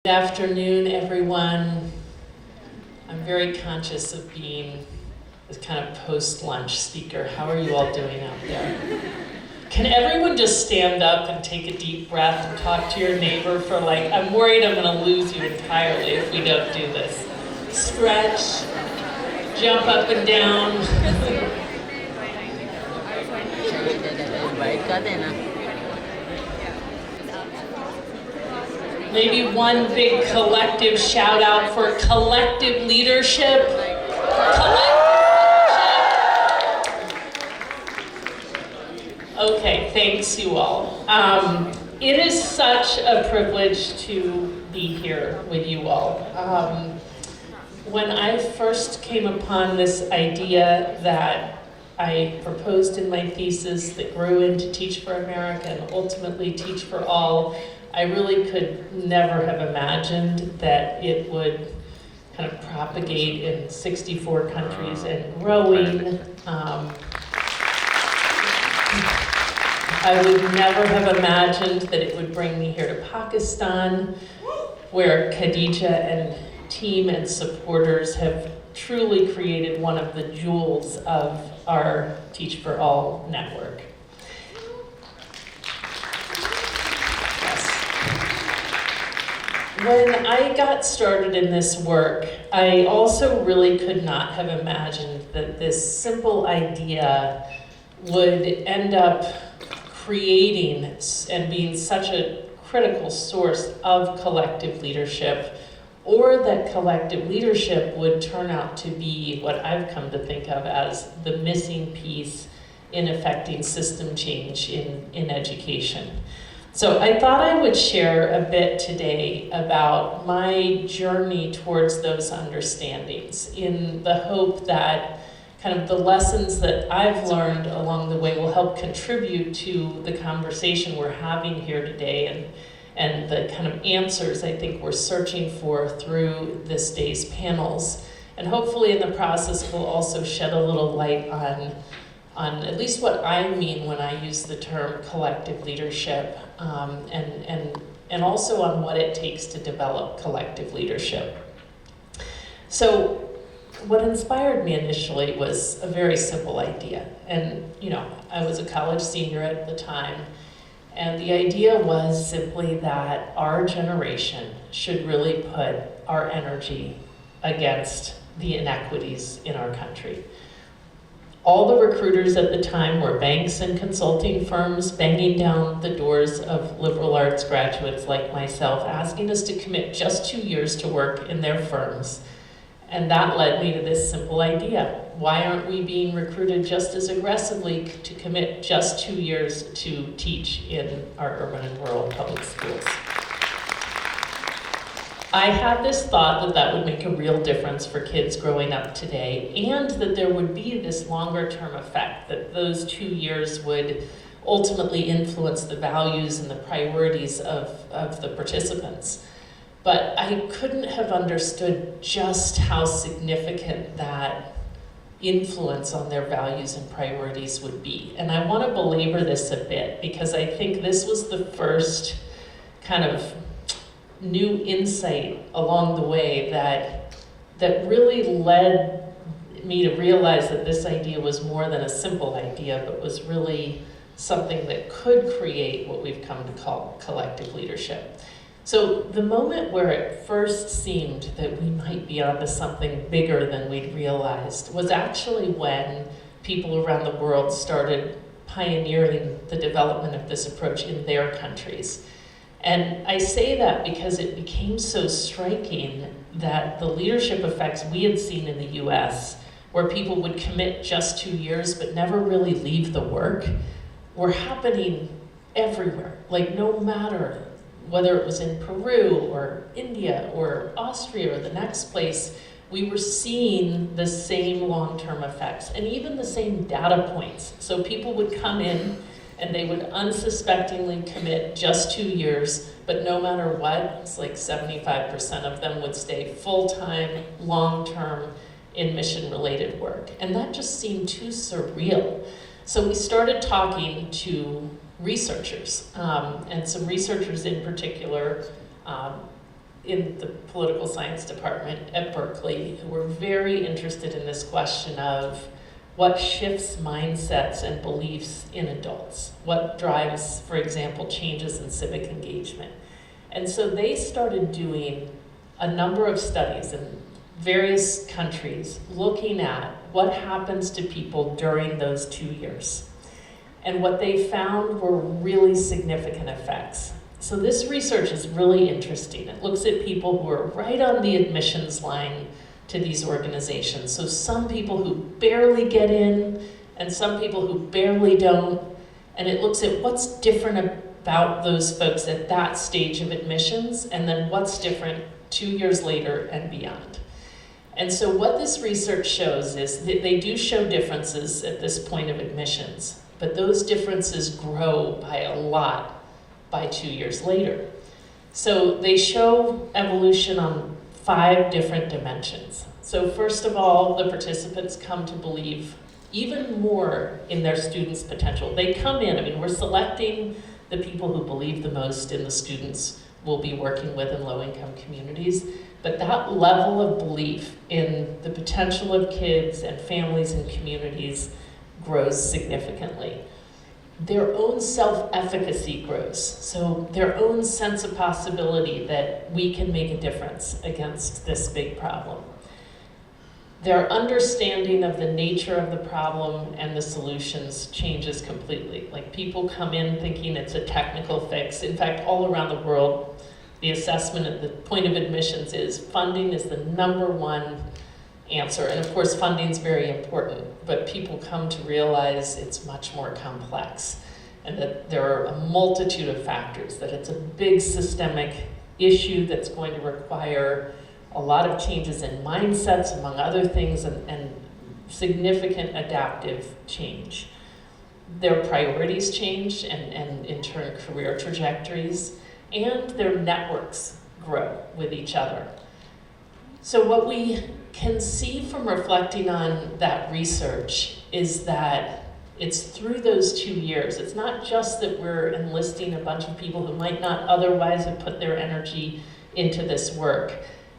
Good afternoon, everyone. I'm very conscious of being this kind of post-lunch speaker. How are you all doing out there? Can everyone just stand up and take a deep breath and talk to your neighbor for I'm worried I'm going to lose you entirely if we don't do this. Stretch, jump up and down. Maybe one big collective shout out for collective leadership. Okay, thanks you all. It is such a privilege to be here with you all. When I first came upon this idea that I proposed in my thesis that grew into Teach for America and ultimately Teach for All, I really could never have imagined that it would kind of propagate in 64 countries and growing. I would never have imagined that it would bring me here to Pakistan, where Khadija and team and supporters have truly created one of the jewels of our Teach for All network. When I got started in this work, I also really could not have imagined that this simple idea would end up creating and being such a critical source of collective leadership, or that collective leadership would turn out to be what I've come to think of as the missing piece in affecting system change in education. So I thought I would share a bit today about my journey towards those understandings, in the hope that kind of the lessons that I've learned along the way will help contribute to the conversation we're having here today and the kind of answers I think we're searching for through this day's panels. And hopefully in the process we'll also shed a little light on at least what I mean when I use the term collective leadership, and also on what it takes to develop collective leadership. So what inspired me initially was a very simple idea. And I was a college senior at the time, and the idea was simply that our generation should really put our energy against the inequities in our country. All the recruiters at the time were banks and consulting firms banging down the doors of liberal arts graduates like myself, asking us to commit just 2 years to work in their firms. And that led me to this simple idea. Why aren't we being recruited just as aggressively to commit just 2 years to teach in our urban and rural public schools? I had this thought that that would make a real difference for kids growing up today, and that there would be this longer term effect, that those 2 years would ultimately influence the values and the priorities of the participants. But I couldn't have understood just how significant that influence on their values and priorities would be. And I want to belabor this a bit, because I think this was the first kind of new insight along the way that really led me to realize that this idea was more than a simple idea, but was really something that could create what we've come to call collective leadership. So the moment where it first seemed that we might be onto something bigger than we'd realized was actually when people around the world started pioneering the development of this approach in their countries. And I say that because it became so striking that the leadership effects we had seen in the US, where people would commit just 2 years but never really leave the work, were happening everywhere. No matter whether it was in Peru or India or Austria or the next place, we were seeing the same long-term effects and even the same data points. So people would come in and they would unsuspectingly commit just 2 years, but no matter what, it's 75% of them would stay full-time, long-term in mission-related work. And that just seemed too surreal. So we started talking to researchers, and some researchers in particular in the political science department at Berkeley who were very interested in this question of what shifts mindsets and beliefs in adults, what drives, for example, changes in civic engagement. And so they started doing a number of studies in various countries looking at what happens to people during those 2 years. And what they found were really significant effects. So this research is really interesting. It looks at people who are right on the admissions line to these organizations. So some people who barely get in and some people who barely don't. And it looks at what's different about those folks at that stage of admissions and then what's different 2 years later and beyond. And so what this research shows is that they do show differences at this point of admissions, but those differences grow by a lot by 2 years later. So they show evolution on 5 different dimensions. So first of all, the participants come to believe even more in their students' potential. They come in, I mean, we're selecting the people who believe the most in the students we'll be working with in low-income communities, but that level of belief in the potential of kids and families and communities grows significantly. Their own self-efficacy grows, so their own sense of possibility that we can make a difference against this big problem. Their understanding of the nature of the problem and the solutions changes completely. Like people come in thinking it's a technical fix. In fact, all around the world, the assessment at the point of admissions is funding is the #1 answer. And of course, funding is very important, but people come to realize it's much more complex and that there are a multitude of factors, that it's a big systemic issue that's going to require a lot of changes in mindsets, among other things, and significant adaptive change. Their priorities change and in turn career trajectories, and their networks grow with each other. So what we can see from reflecting on that research is that it's through those 2 years. It's not just that we're enlisting a bunch of people who might not otherwise have put their energy into this work.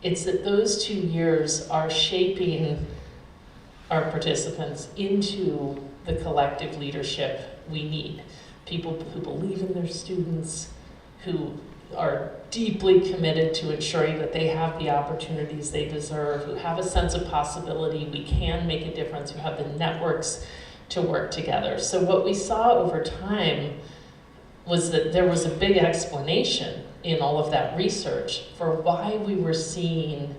It's that those 2 years are shaping our participants into the collective leadership we need. People who believe in their students, who are deeply committed to ensuring that they have the opportunities they deserve, who have a sense of possibility, we can make a difference, who have the networks to work together. So what we saw over time was that there was a big explanation in all of that research for why we were seeing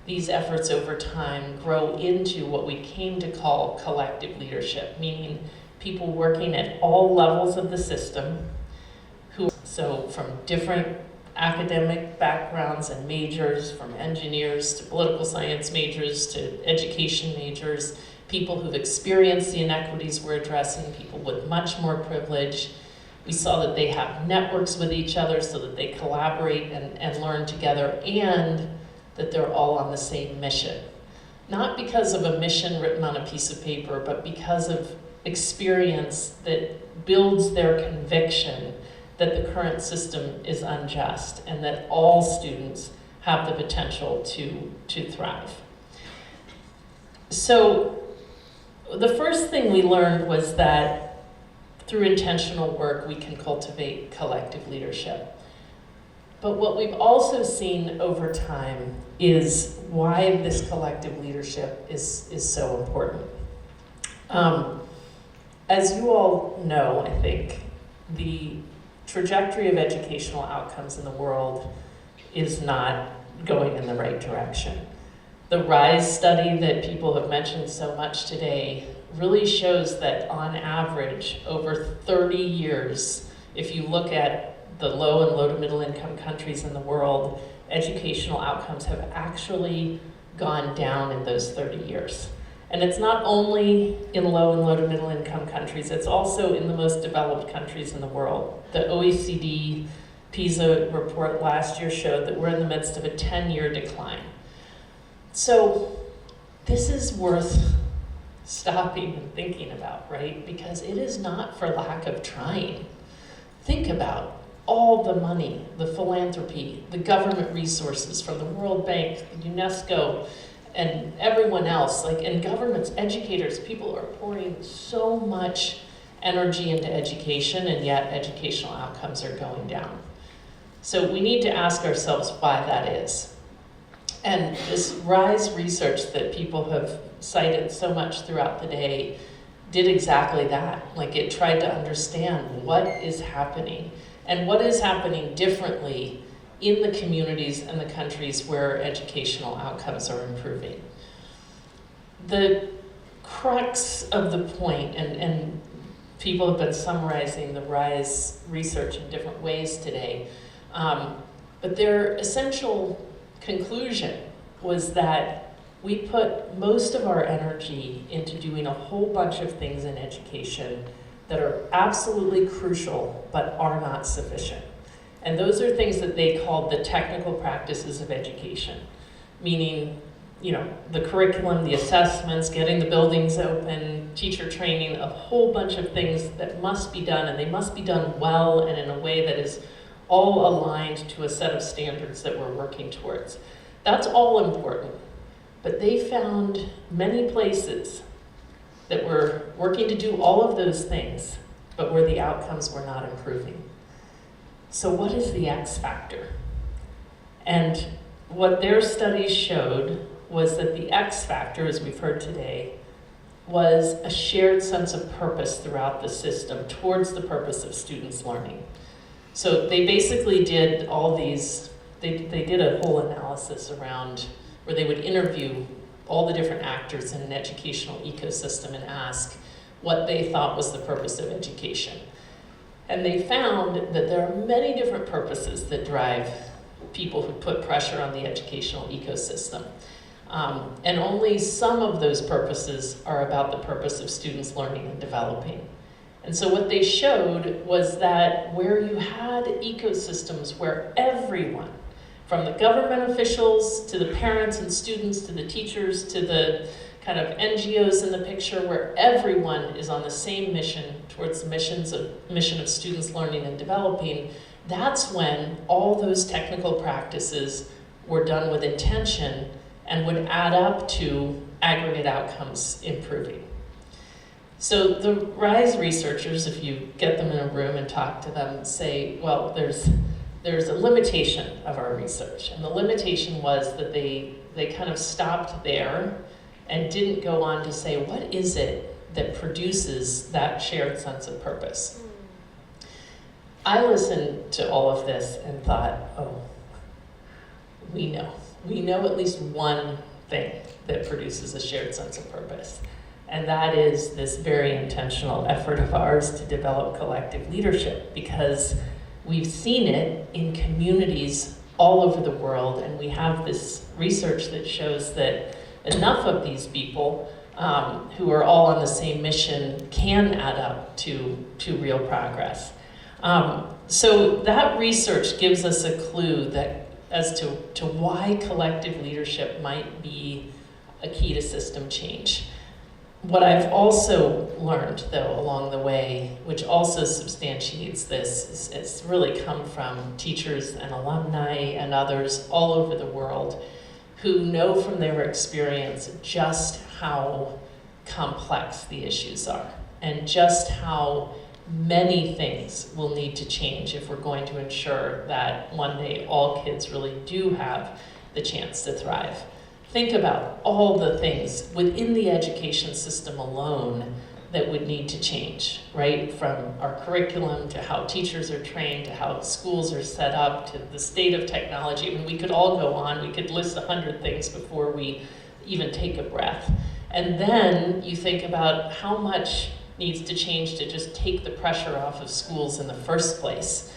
these efforts over time grow into what we came to call collective leadership, meaning people working at all levels of the system, so from different academic backgrounds and majors, from engineers to political science majors to education majors, people who've experienced the inequities we're addressing, people with much more privilege. We saw that they have networks with each other so that they collaborate and learn together, and that they're all on the same mission. Not because of a mission written on a piece of paper, but because of experience that builds their conviction that the current system is unjust and that all students have the potential to thrive. So the first thing we learned was that through intentional work, we can cultivate collective leadership. But what we've also seen over time is why this collective leadership is so important. As you all know, I think, the trajectory of educational outcomes in the world is not going in the right direction. The RISE study that people have mentioned so much today really shows that on average, over 30 years, if you look at the low and low to middle income countries in the world, educational outcomes have actually gone down in those 30 years. And it's not only in low and low to middle income countries, it's also in the most developed countries in the world. The OECD PISA report last year showed that we're in the midst of a 10-year decline. So this is worth stopping and thinking about, right? Because it is not for lack of trying. Think about all the money, the philanthropy, the government resources from the World Bank, the UNESCO, and everyone else, and governments, educators, people are pouring so much energy into education, and yet educational outcomes are going down. So we need to ask ourselves why that is. And this RISE research that people have cited so much throughout the day did exactly that. It tried to understand what is happening and what is happening differently in the communities and the countries where educational outcomes are improving. The crux of the point, and people have been summarizing the RISE research in different ways today, but their essential conclusion was that we put most of our energy into doing a whole bunch of things in education that are absolutely crucial but are not sufficient. And those are things that they called the technical practices of education, meaning, the curriculum, the assessments, getting the buildings open, teacher training, a whole bunch of things that must be done, and they must be done well and in a way that is all aligned to a set of standards that we're working towards. That's all important, but they found many places that were working to do all of those things, but where the outcomes were not improving. So what is the X factor? And what their studies showed was that the X factor, as we've heard today, was a shared sense of purpose throughout the system towards the purpose of students learning. So they basically did all these, they did a whole analysis around where they would interview all the different actors in an educational ecosystem and ask what they thought was the purpose of education. And they found that there are many different purposes that drive people who put pressure on the educational ecosystem. And only some of those purposes are about the purpose of students learning and developing. And so what they showed was that where you had ecosystems where everyone, from the government officials to the parents and students to the teachers to the kind of NGOs in the picture, where everyone is on the same mission towards the mission of students learning and developing, that's when all those technical practices were done with intention and would add up to aggregate outcomes improving. So the RISE researchers, if you get them in a room and talk to them, say, well, there's a limitation of our research. And the limitation was that they kind of stopped there and didn't go on to say, what is it that produces that shared sense of purpose? I listened to all of this and thought, oh, we know. We know at least one thing that produces a shared sense of purpose. And that is this very intentional effort of ours to develop collective leadership, because we've seen it in communities all over the world, and we have this research that shows that enough of these people who are all on the same mission can add up to real progress. So that research gives us a clue that as to why collective leadership might be a key to system change. What I've also learned, though, along the way, which also substantiates this, is it's really come from teachers and alumni and others all over the world who know from their experience just how complex the issues are and just how many things will need to change if we're going to ensure that one day all kids really do have the chance to thrive. Think about all the things within the education system alone that would need to change, right? From our curriculum to how teachers are trained to how schools are set up to the state of technology. I mean, we could all go on. We could list 100 things before we even take a breath. And then you think about how much needs to change to just take the pressure off of schools in the first place,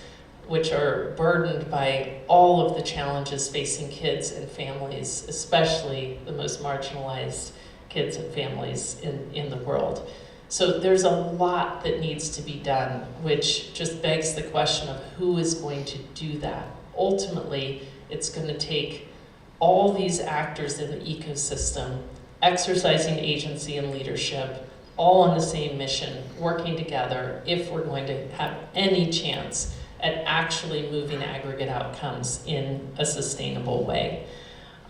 which are burdened by all of the challenges facing kids and families, especially the most marginalized kids and families in the world. So there's a lot that needs to be done, which just begs the question of who is going to do that. Ultimately, it's going to take all these actors in the ecosystem exercising agency and leadership, all on the same mission, working together if we're going to have any chance at actually moving aggregate outcomes in a sustainable way.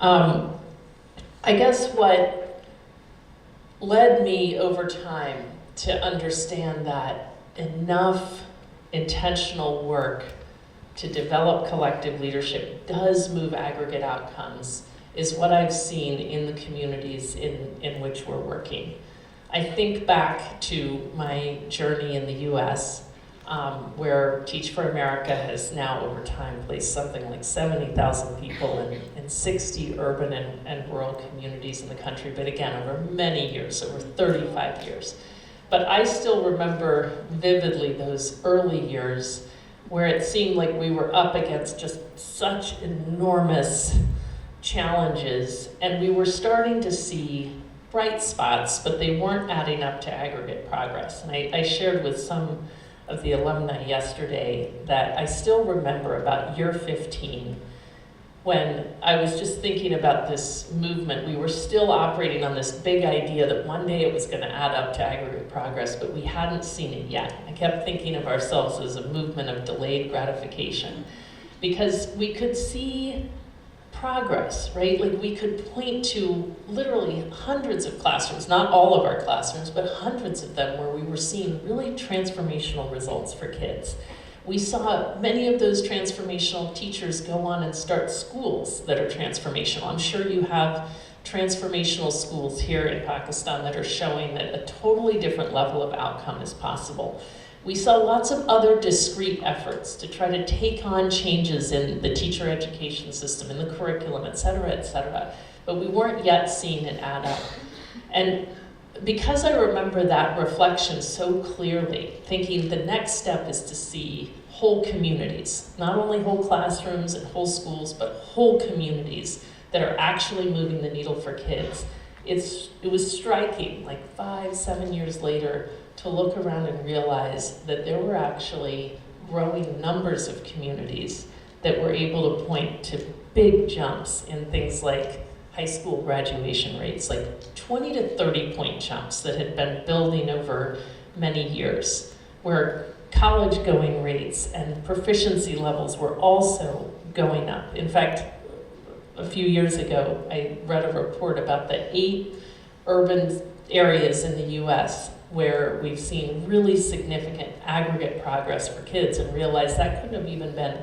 I guess what led me over time to understand that enough intentional work to develop collective leadership does move aggregate outcomes is what I've seen in the communities in which we're working. I think back to my journey in the US, where Teach for America has now over time placed something like 70,000 people in 60 urban and rural communities in the country, but again, over many years, over 35 years. But I still remember vividly those early years where it seemed like we were up against just such enormous challenges, and we were starting to see bright spots, but they weren't adding up to aggregate progress. And I shared with some of the alumni yesterday that I still remember about year 15, when I was just thinking about this movement. We were still operating on this big idea that one day it was going to add up to aggregate progress, but we hadn't seen it yet. I kept thinking of ourselves as a movement of delayed gratification, because we could see progress, right? Like we could point to literally hundreds of classrooms, not all of our classrooms, but hundreds of them where we were seeing really transformational results for kids. We saw many of those transformational teachers go on and start schools that are transformational. I'm sure you have transformational schools here in Pakistan that are showing that a totally different level of outcome is possible. We saw lots of other discrete efforts to try to take on changes in the teacher education system, in the curriculum, et cetera, but we weren't yet seeing it add up. And because I remember that reflection so clearly, thinking the next step is to see whole communities, not only whole classrooms and whole schools, but whole communities that are actually moving the needle for kids. It was striking, like 5-7 years later, to look around and realize that there were actually growing numbers of communities that were able to point to big jumps in things like high school graduation rates, like 20 to 30 point jumps that had been building over many years, where college going rates and proficiency levels were also going up. In fact, a few years ago, I read a report about the 8 urban areas in the US where we've seen really significant aggregate progress for kids, and realized that couldn't have even been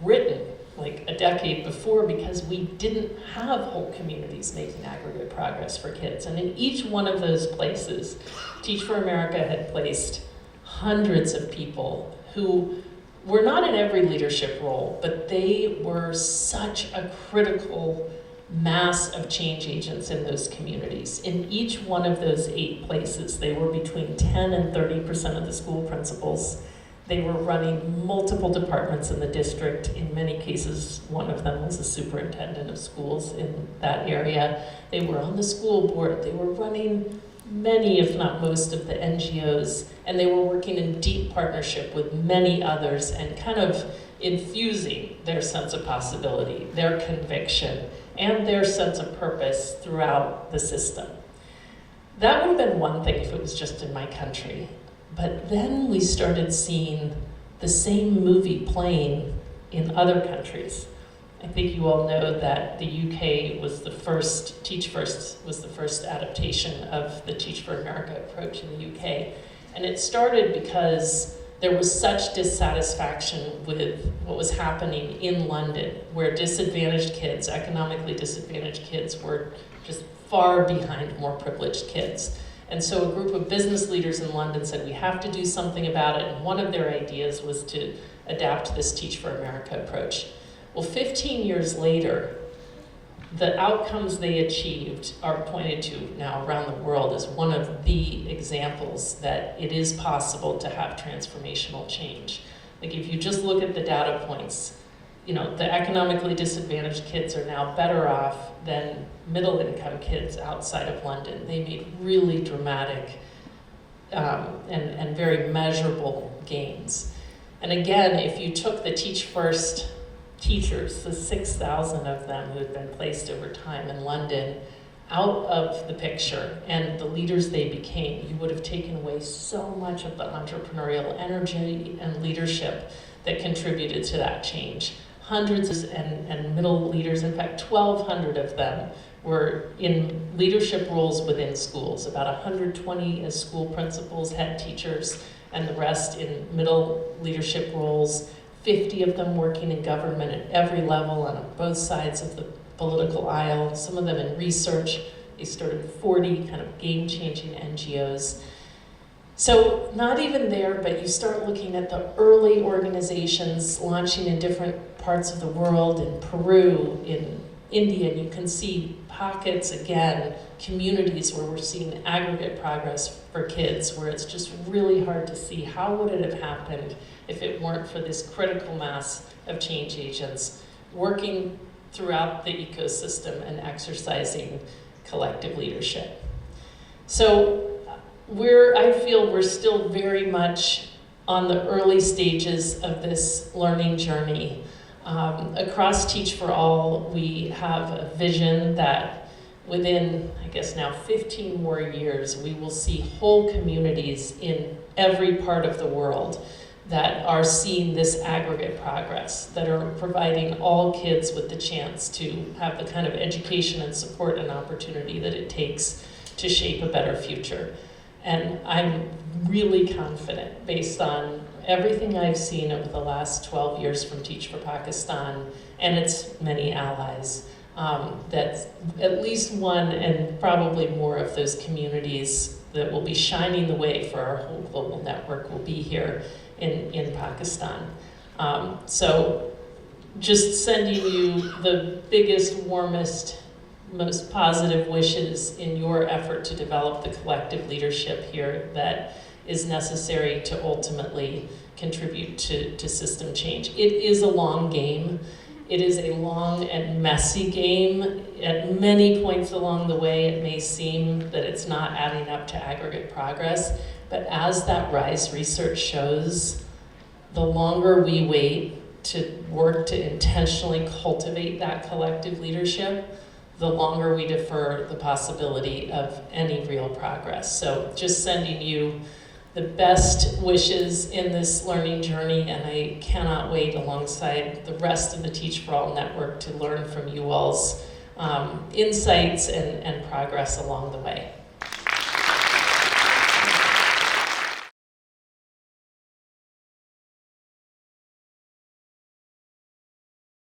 written like a decade before, because we didn't have whole communities making aggregate progress for kids. And in each one of those places, Teach for America had placed hundreds of people who were not in every leadership role, but they were such a critical mass of change agents in those communities. In each one of those 8 places, they were between 10 and 30% of the school principals. They were running multiple departments in the district. In many cases, one of them was a superintendent of schools in that area. They were on the school board. They were running many, if not most, of the NGOs, and they were working in deep partnership with many others and kind of infusing their sense of possibility, their conviction, and their sense of purpose throughout the system. That would have been one thing if it was just in my country. But then we started seeing the same movie playing in other countries. I think you all know that the UK was the first, Teach First was the first adaptation of the Teach for America approach in the UK. And it started because there was such dissatisfaction with what was happening in London, where disadvantaged kids, economically disadvantaged kids, were just far behind more privileged kids. And so a group of business leaders in London said, we have to do something about it. And one of their ideas was to adapt this Teach for America approach. Well, 15 years later, the outcomes they achieved are pointed to now around the world as one of the examples that it is possible to have transformational change. Like if you just look at the data points, you know, the economically disadvantaged kids are now better off than middle-income kids outside of London. They made really dramatic and very measurable gains. And again, if you took the Teach First teachers, the 6,000 of them who had been placed over time in London, out of the picture and the leaders they became, you would have taken away so much of the entrepreneurial energy and leadership that contributed to that change. Hundreds and middle leaders, in fact 1,200 of them were in leadership roles within schools, about 120 as school principals, head teachers, and the rest in middle leadership roles, 50 of them working in government at every level on both sides of the political aisle, some of them in research. They started 40 kind of game-changing NGOs. So not even there, but you start looking at the early organizations launching in different parts of the world, in Peru, in India, and you can see pockets, again, communities where we're seeing aggregate progress for kids, where it's just really hard to see how would it have happened if it weren't for this critical mass of change agents working throughout the ecosystem and exercising collective leadership. So I feel we're still very much on the early stages of this learning journey. Across Teach for All, we have a vision that within, I guess now 15 more years, we will see whole communities in every part of the world that are seeing this aggregate progress, that are providing all kids with the chance to have the kind of education and support and opportunity that it takes to shape a better future. And I'm really confident, based on everything I've seen over the last 12 years from Teach for Pakistan and its many allies, that at least one and probably more of those communities that will be shining the way for our whole global network will be here in Pakistan. So just sending you the biggest, warmest, most positive wishes in your effort to develop the collective leadership here that is necessary to ultimately contribute to system change. It is a long game. It is a long and messy game. At many points along the way, it may seem that it's not adding up to aggregate progress, but as that RISE research shows, the longer we wait to work to intentionally cultivate that collective leadership, the longer we defer the possibility of any real progress. So just sending you the best wishes in this learning journey, and I cannot wait alongside the rest of the Teach for All network to learn from you all's insights and progress along the way.